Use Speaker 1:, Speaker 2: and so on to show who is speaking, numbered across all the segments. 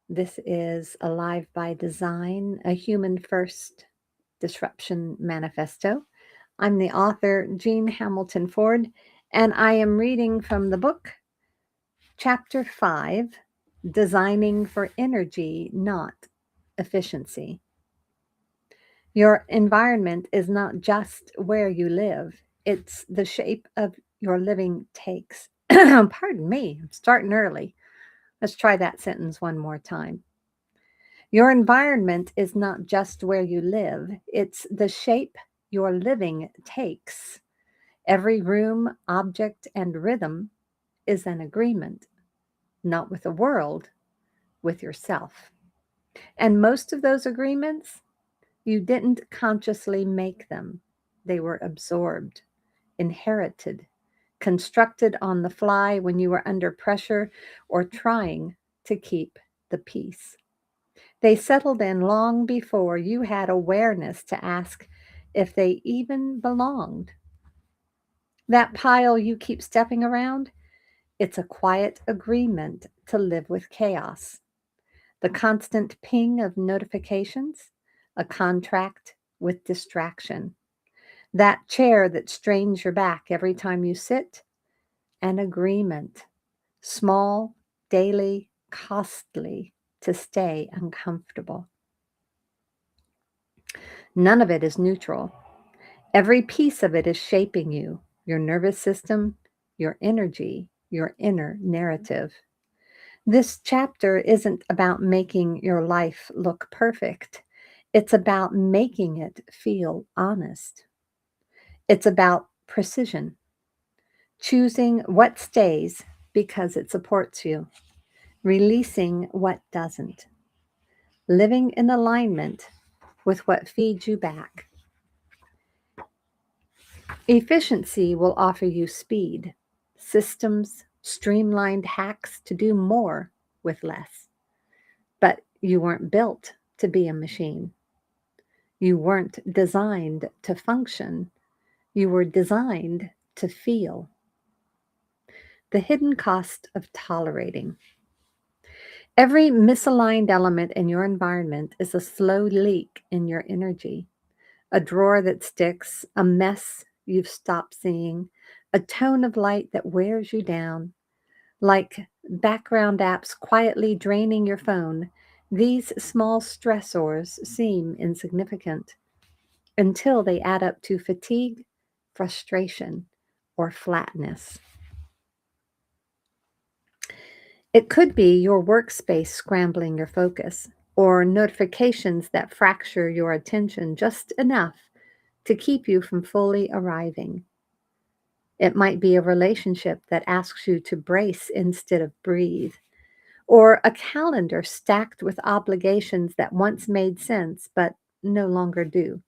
Speaker 1: This is Alive by Design, a human first disruption manifesto. I'm the author, Jean Hamilton-Ford, and I am reading from the book, Chapter 5, Designing for Energy, Not Efficiency. Your environment is not just where you live, it's the shape of your living takes. Pardon me, I'm starting early. Let's try that sentence one more time. Your environment is not just where you live, it's the shape your living takes. Every room, object, and rhythm is an agreement, not with the world, with yourself. And most of those agreements, you didn't consciously make them, they were absorbed, inherited, constructed on the fly when you were under pressure or trying to keep the peace. They settled in long before you had awareness to ask if they even belonged. That pile you keep stepping around, it's a quiet agreement to live with chaos. The constant ping of notifications, a contract with distraction. That chair that strains your back every time you sit, an agreement. Small, daily, costly to stay uncomfortable. None of it is neutral. Every piece of it is shaping you, your nervous system, your energy, your inner narrative. This chapter isn't about making your life look perfect. It's about making it feel honest. It's about precision, choosing what stays because it supports you, releasing what doesn't, living in alignment with what feeds you back. Efficiency will offer you speed, systems, streamlined hacks to do more with less. But you weren't built to be a machine. You weren't designed to function. You were designed to feel. The hidden cost of tolerating. Every misaligned element in your environment is a slow leak in your energy, a drawer that sticks, a mess you've stopped seeing, a tone of light that wears you down. Like background apps quietly draining your phone, these small stressors seem insignificant until they add up to fatigue, frustration, or flatness. It could be your workspace scrambling your focus, or notifications that fracture your attention just enough to keep you from fully arriving. It might be a relationship that asks you to brace instead of breathe, or a calendar stacked with obligations that once made sense but no longer do.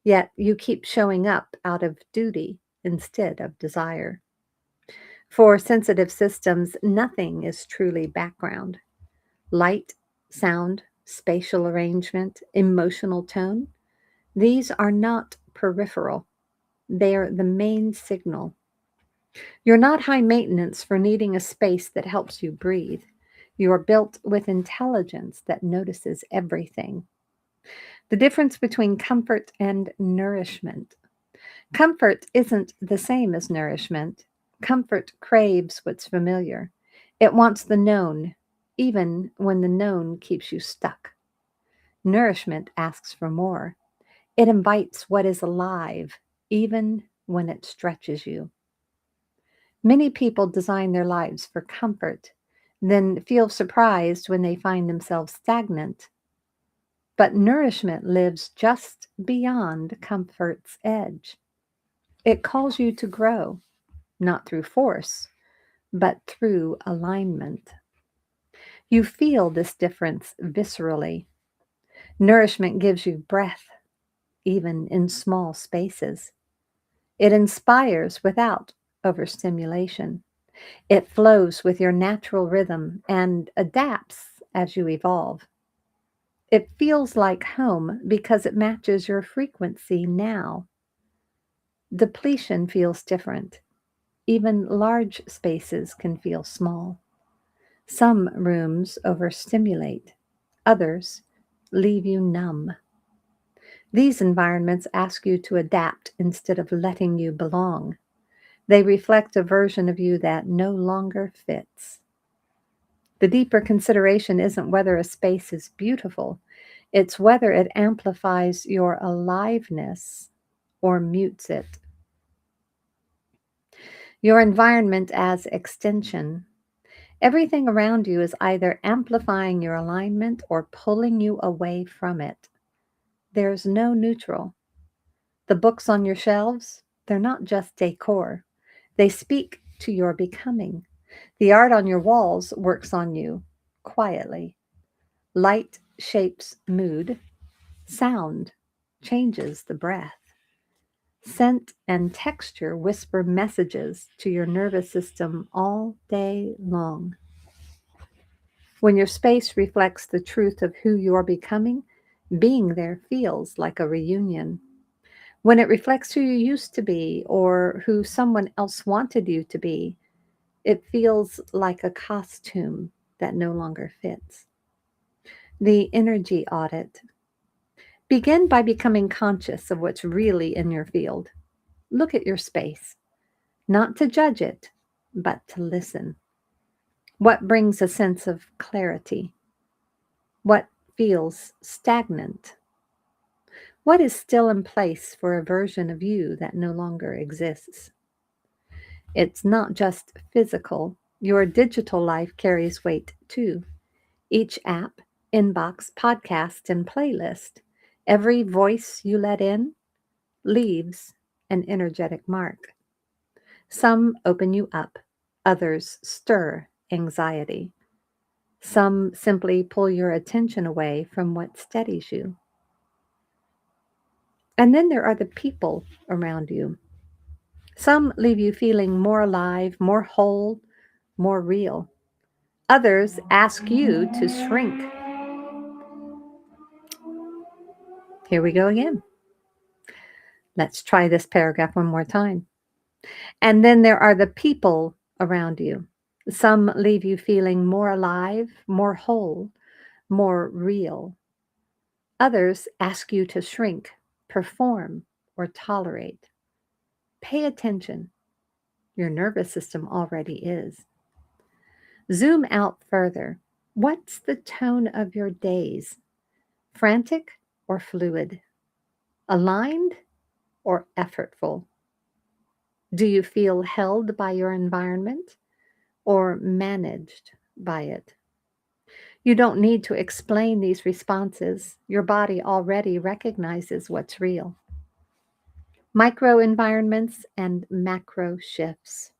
Speaker 1: Yet you keep showing up out of duty instead of desire. For sensitive systems, nothing is truly background. Light, sound, spatial arrangement, emotional tone, these are not peripheral. They are the main signal. You're not high maintenance for needing a space that helps you breathe. You are built with intelligence that notices everything. The difference between comfort and nourishment. Comfort isn't the same as nourishment. Comfort craves what's familiar. It wants the known, even when the known keeps you stuck. Nourishment asks for more. It invites what is alive, even when it stretches you. Many people design their lives for comfort, then feel surprised when they find themselves stagnant. But nourishment lives just beyond comfort's edge. It calls you to grow, not through force, but through alignment. You feel this difference viscerally. Nourishment gives you breath, even in small spaces. It inspires without overstimulation. It flows with your natural rhythm and adapts as you evolve. It feels like home because it matches your frequency now. Depletion feels different. Even large spaces can feel small. Some rooms overstimulate, others leave you numb. These environments ask you to adapt instead of letting you belong. They reflect a version of you that no longer fits. The deeper consideration isn't whether a space is beautiful, it's whether it amplifies your aliveness or mutes it. Your environment as extension. Everything around you is either amplifying your alignment or pulling you away from it. There's no neutral. The books on your shelves, they're not just decor. They speak to your becoming. The art on your walls works on you quietly. Light shapes mood. Sound changes the breath. Scent and texture whisper messages to your nervous system all day long. When your space reflects the truth of who you're becoming, being there feels like a reunion. When it reflects who you used to be or who someone else wanted you to be, it feels like a costume that no longer fits. The energy audit. Begin by becoming conscious of what's really in your field. Look at your space, not to judge it, but to listen. What brings a sense of clarity? What feels stagnant? What is still in place for a version of you that no longer exists? It's not just physical. Your digital life carries weight too. Each app, inbox, podcast, and playlist, every voice you let in leaves an energetic mark. Some open you up, others stir anxiety. Some simply pull your attention away from what steadies you. And then there are the people around you. Some leave you feeling more alive, more whole, more real. Others ask you to shrink. Here we go again. Let's try this paragraph one more time. And then there are the people around you. Some leave you feeling more alive, more whole, more real. Others ask you to shrink, perform, or tolerate. Pay attention. Your nervous system already is. Zoom out further. What's the tone of your days? Frantic or fluid? Aligned or effortful? Do you feel held by your environment or managed by it? You don't need to explain these responses. Your body already recognizes what's real. Micro environments and macro shifts.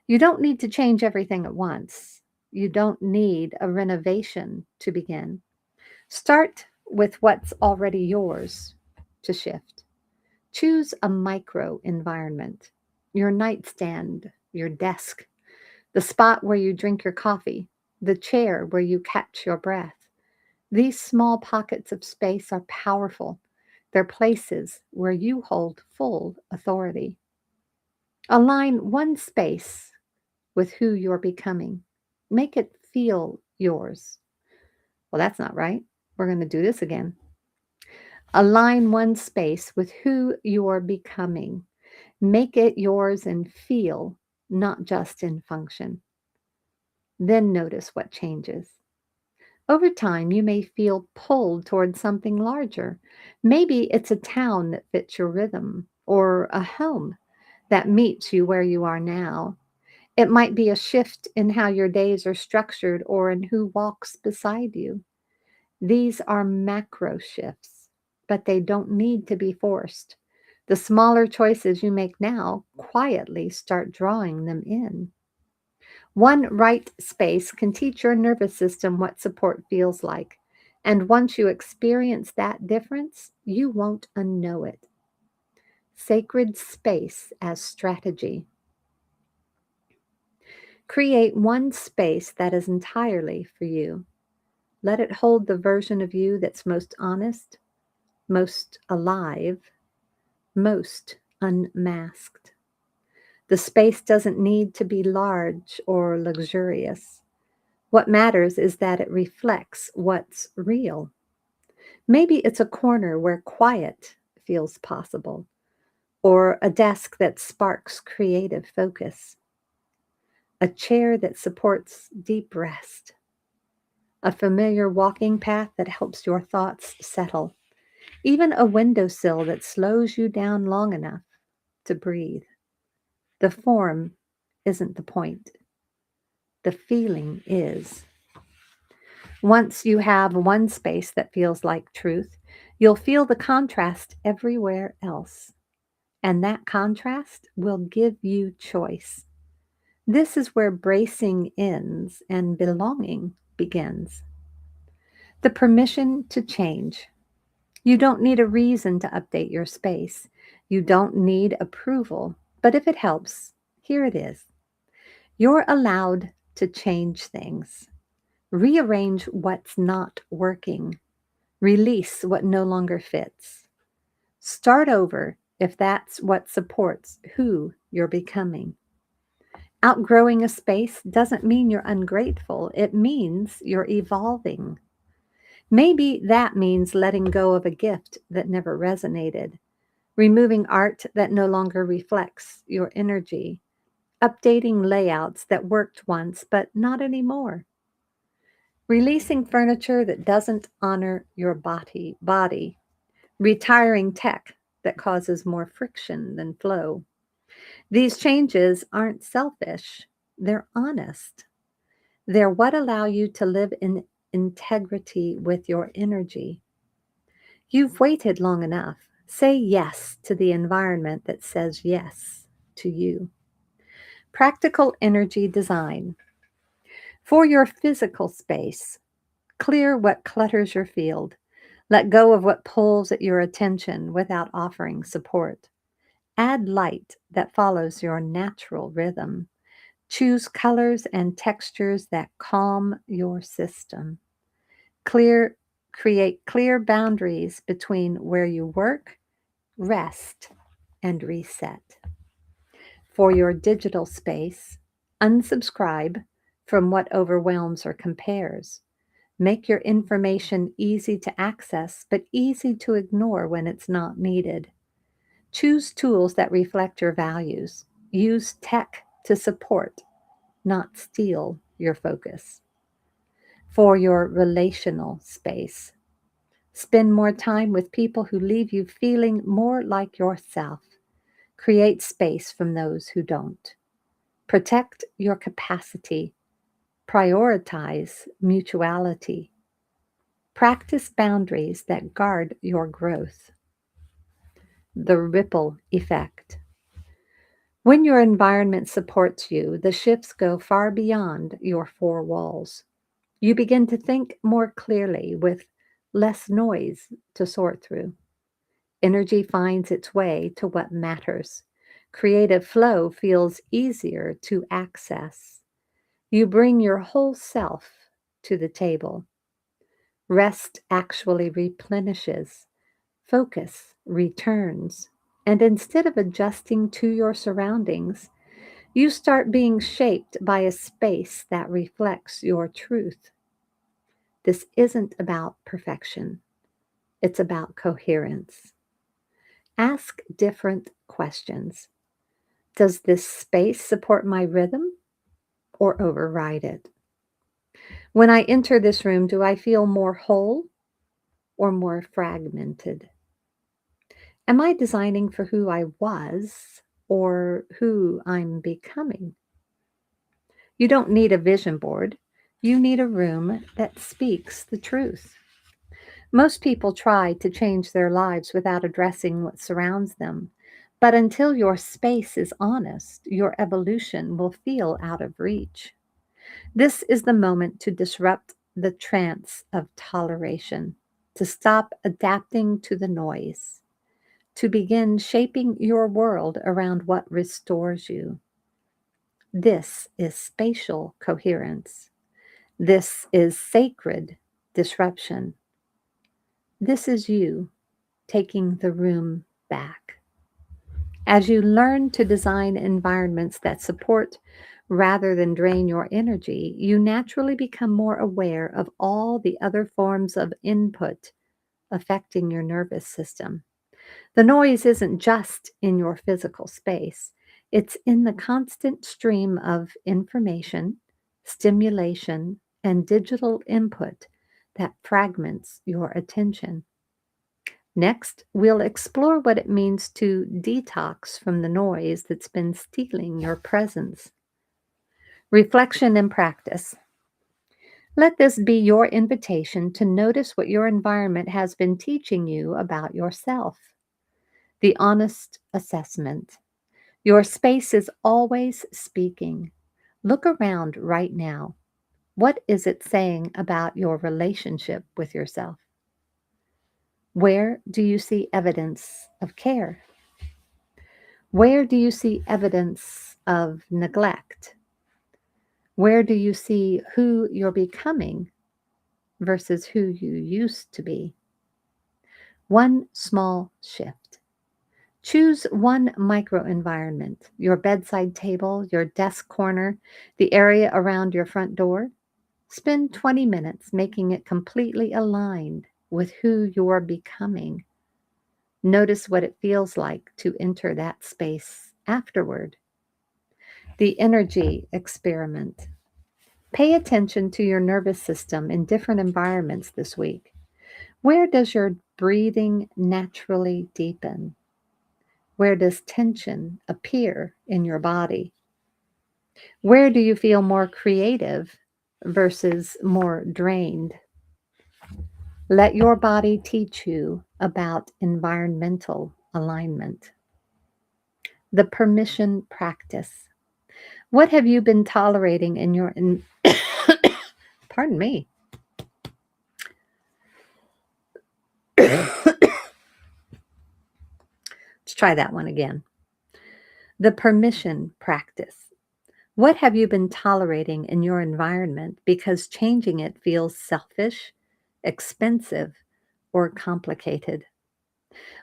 Speaker 1: You don't need to change everything at once. You don't need a renovation to begin. Start with what's already yours to shift. Choose a micro environment, your nightstand, your desk, the spot where you drink your coffee, the chair where you catch your breath. These small pockets of space are powerful. They're places where you hold full authority. Align one space with who you're becoming. Make it feel yours. Well, that's not right. We're going to do this again. Align one space with who you're becoming. Make it yours in feel, not just in function. Then notice what changes. Over time, you may feel pulled towards something larger. Maybe it's a town that fits your rhythm, or a home that meets you where you are now. It might be a shift in how your days are structured or in who walks beside you. These are macro shifts, but they don't need to be forced. The smaller choices you make now quietly start drawing them in. One right space can teach your nervous system what support feels like. And once you experience that difference, you won't unknow it. Sacred space as strategy. Create one space that is entirely for you. Let it hold the version of you that's most honest, most alive, most unmasked. The space doesn't need to be large or luxurious. What matters is that it reflects what's real. Maybe it's a corner where quiet feels possible, or a desk that sparks creative focus, a chair that supports deep rest, a familiar walking path that helps your thoughts settle, even a windowsill that slows you down long enough to breathe. The form isn't the point, the feeling is. Once you have one space that feels like truth, you'll feel the contrast everywhere else. And that contrast will give you choice. This is where bracing ends and belonging begins. The permission to change. You don't need a reason to update your space. You don't need approval. But if it helps, here it is. You're allowed to change things, rearrange what's not working, release what no longer fits. Start over if that's what supports who you're becoming. Outgrowing a space doesn't mean you're ungrateful, it means you're evolving. Maybe that means letting go of a gift that never resonated, removing art that no longer reflects your energy, updating layouts that worked once but not anymore, releasing furniture that doesn't honor your body, retiring tech that causes more friction than flow. These changes aren't selfish, they're honest. They're what allow you to live in integrity with your energy. You've waited long enough. Say yes to the environment that says yes to you. Practical energy design. For your physical space, clear what clutters your field. Let go of what pulls at your attention without offering support. Add light that follows your natural rhythm. Choose colors and textures that calm your system. Clear, create clear boundaries between where you work, rest, and reset. For your digital space, unsubscribe from what overwhelms or compares. Make your information easy to access, but easy to ignore when it's not needed. Choose tools that reflect your values. Use tech to support, not steal your focus. For your relational space, spend more time with people who leave you feeling more like yourself. Create space from those who don't. Protect your capacity. Prioritize mutuality. Practice boundaries that guard your growth. The ripple effect. When your environment supports you, the shifts go far beyond your four walls. You begin to think more clearly with less noise to sort through. Energy finds its way to what matters. Creative flow feels easier to access. You bring your whole self to the table. Rest actually replenishes. Focus returns. And instead of adjusting to your surroundings, you start being shaped by a space that reflects your truth. This isn't about perfection, it's about coherence. Ask different questions. Does this space support my rhythm or override it? When I enter this room, do I feel more whole or more fragmented? Am I designing for who I was or who I'm becoming? You don't need a vision board. You need a room that speaks the truth. Most people try to change their lives without addressing what surrounds them. But until your space is honest, your evolution will feel out of reach. This is the moment to disrupt the trance of toleration, to stop adapting to the noise, to begin shaping your world around what restores you. This is spatial coherence. This is sacred disruption. This is you taking the room back. As you learn to design environments that support Rather than drain your energy, you naturally become more aware of all the other forms of input affecting your nervous system. The noise isn't just in your physical space, it's in the constant stream of information, stimulation, and digital input that fragments your attention. Next, we'll explore what it means to detox from the noise that's been stealing your presence. Reflection and practice. Let this be your invitation to notice what your environment has been teaching you about yourself. The honest assessment. Your space is always speaking. Look around right now. What is it saying about your relationship with yourself? Where do you see evidence of care? Where do you see evidence of neglect? Where do you see who you're becoming versus who you used to be? One small shift. Choose one microenvironment, your bedside table, your desk corner, the area around your front door. Spend 20 minutes making it completely aligned with who you're becoming. Notice what it feels like to enter that space afterward. The energy experiment. Pay attention to your nervous system in different environments this week. Where does your breathing naturally deepen? Where does tension appear in your body? Where do you feel more creative versus more drained? Let your body teach you about environmental alignment. The permission practice. What have you been tolerating in your pardon me. Let's try that one again. The permission practice. What have you been tolerating in your environment because changing it feels selfish, expensive, or complicated?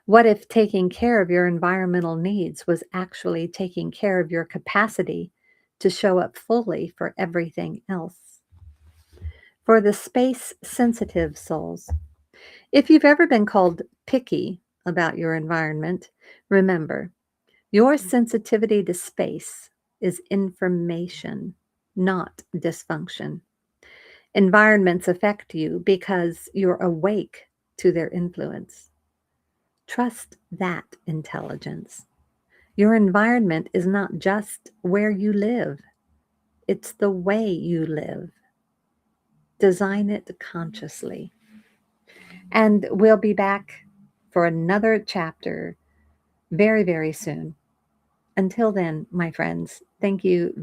Speaker 1: What if taking care of your environmental needs was actually taking care of your capacity to show up fully for everything else? For the space sensitive souls, if you've ever been called picky about your environment, remember your sensitivity to space is information, not dysfunction. Environments affect you because you're awake to their influence. Trust that intelligence. Your environment is not just where you live, it's the way you live. Design it consciously. And we'll be back for another chapter very, very soon. Until then, my friends, thank you